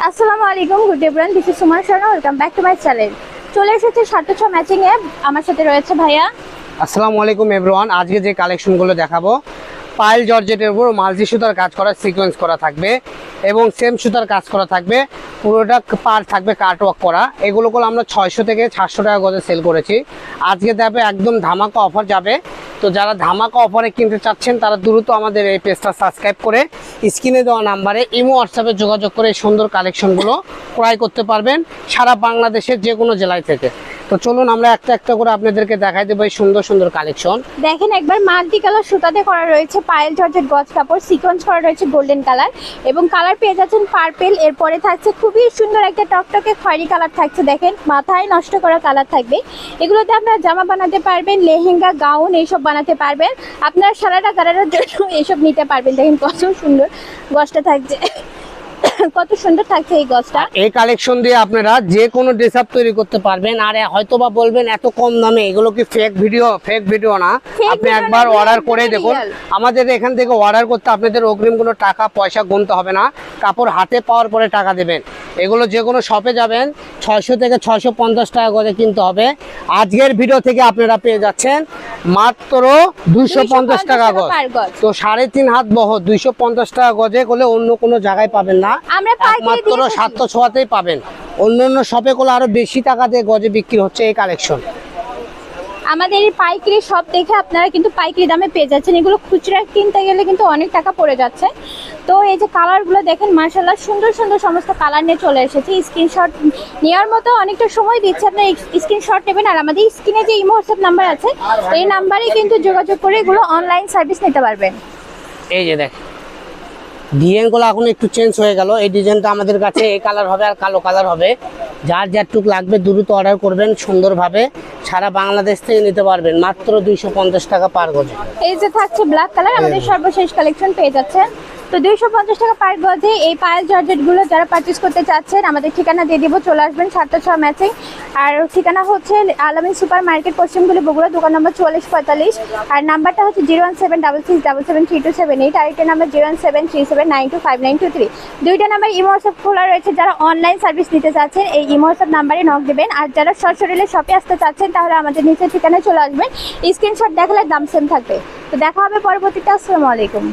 আসসালামু আলাইকুম, good everyone, this is Suman Sharma. Welcome back to my channel. চলে এসেছে 706 ম্যাচিং এ। আমার সাথে রয়েছে ভাইয়া। আসসালামু আলাইকুম এভরিওয়ান। আজকে যে কালেকশনগুলো দেখাবো, পাইল জর্জেটের উপর মাল্টি সুতার কাজ করা, সিকোয়েন্স করা থাকবে এবং সেম সুতার কাজ করা থাকবে। পুরোটা পার থাকবে কাটওয়ার্ক করা। এগুলো আমরা 600 থেকে 700 টাকা গজে সেল করেছি। আজকে যাবে একদম ধামাকা অফার যাবে। তো যারা ধামাকা অফারে কিনতে চাচ্ছেন তারা দ্রুত আমাদের এই পেজটা সাবস্ক্রাইব করে স্ক্রিনে দেওয়া নাম্বারে ইমো হোয়াটসঅ্যাপে যোগাযোগ করে এই সুন্দর কালেকশনগুলো ক্রয় করতে পারবেন সারা বাংলাদেশের যে কোনো জেলায় থেকে। তো চলুন আমরা একটা একটা করে আপনাদেরকে দেখাই দেবো এই সুন্দর সুন্দর কালেকশন। দেখেন একবার মাল্টি কালার সুতাতে করা রয়েছে, পায়েল জর্জেট গজ কাপড়, সিকোয়েন্স করা রয়েছে গোল্ডেন কালার এবং কালার পেয়ে যাচ্ছেন পার্পেল। এরপরে থাকছে খুবই সুন্দর একটা টকটকে খয়েরি কালার থাকছে। দেখেন মাথায় নষ্ট করা কালার থাকবে। এগুলোতে আপনারা জামা বানাতে পারবেন, লেহেঙ্গা, গাউন এইসব বানাতে পারবেন। আপনারা সারাটা গারার জন্য এইসব নিতে পারবেন। দেখেন কত সুন্দর গজটা থাকছে, কত সুন্দর থাকছে এই গজটা। এই কালেকশন দিয়ে আপনারা যে কোনো ড্রেস আপ তৈরি করতে পারবেন। আর হয়তো বা বলবেন এত কম দামে, এগুলো কি ফেক ভিডিও? ফেক ভিডিও না, আপনি একবার অর্ডার করে দেখুন। আমাদের এখান থেকে অর্ডার করতে আপনাদের অগ্রিম কোনো টাকা পয়সা গুনতে হবে না, কাপড় হাতে পাওয়ার পরে টাকা দেবেন। এগুলো যে কোনো শপে যাবেন 600 থেকে 650 টাকা গজে কিনতে হবে। আজকের ভিডিও থেকে আপনারা পেয়ে যাচ্ছেন মাত্র 250 টাকা গজ। তো 3.5 হাত বহ 250 টাকা গজে করলে অন্য কোনো জায়গায় পাবেন না, মাত্র 706তেই পাবেন। অন্য অন্য শপে গুলো আরো বেশি টাকা দিয়ে গজে বিক্রি হচ্ছে এই কালেকশন। আমাদের এই পাইকারি শপ দেখে আপনারা কিন্তু পাইকারি দামে পেয়ে যাচ্ছেন। এগুলো খুচরা কিনতে গেলে কিন্তু অনেক টাকা পড়ে যাচ্ছে। তো এই যে কালারগুলো দেখেন, মার্শাল্লাহ সুন্দর সুন্দর সমস্ত কালার নিয়ে চলে এসেছে। স্ক্রিনশট নেওয়ার মতো অনেকটা সময় দিচ্ছে, আপনার স্ক্রিনশট নেবেন আর আমাদের স্ক্রিনে যে ইমো হোয়াটসঅ্যাপ নাম্বার আছে এই নাম্বারে কিন্তু যোগাযোগ করে এগুলো অনলাইন সার্ভিস নিতে পারবেন। এই যে দেখেন ডিজাইনগুলো এখন একটু চেঞ্জ হয়ে গেল। এই ডিজাইনটা আমাদের কাছে এই কালার হবে আর কালো কালার হবে। যার যারটুক লাগবে দ্রুত অর্ডার করবেন, সুন্দরভাবে সারা বাংলাদেশ থেকে নিতে পারবেন মাত্র 250 টাকা পার গজে। এই যে থাকছে ব্ল্যাক কালার, আমাদের সর্বশেষ কালেকশন পেয়ে যাচ্ছেন। তো 250 টাকা পার গজে এই পায়েল জর্জেটগুলো যারা পারচেস করতে চাচ্ছেন আমাদের ঠিকানা দিয়ে দিব, চলে আসবেন 706 ম্যাচিং। আর ঠিকানা হচ্ছে আলামিন সুপার মার্কেট, পশ্চিমগুলি, বগুড়া, দোকান নম্বর 4445। আর নাম্বারটা হচ্ছে 01766773278। আর একটা নাম্বার 01737925923। দুইটা নাম্বার ইমো হোয়াটসঅ্যাপ খোলা রয়েছে। যারা অনলাইন সার্ভিস নিতে চাচ্ছেন এই ইমো হোয়াটসঅ্যাপ নাম্বারে নক দেবেন। আর যারা সরাসরি শপে আসতে চাচ্ছেন তাহলে আমাদের নিচের ঠিকানায় চলে আসবেন। স্ক্রিনশট দেখালে দাম সেম থাকবে। তো দেখা হবে পরবর্তীতে। আসসালামু আলাইকুম।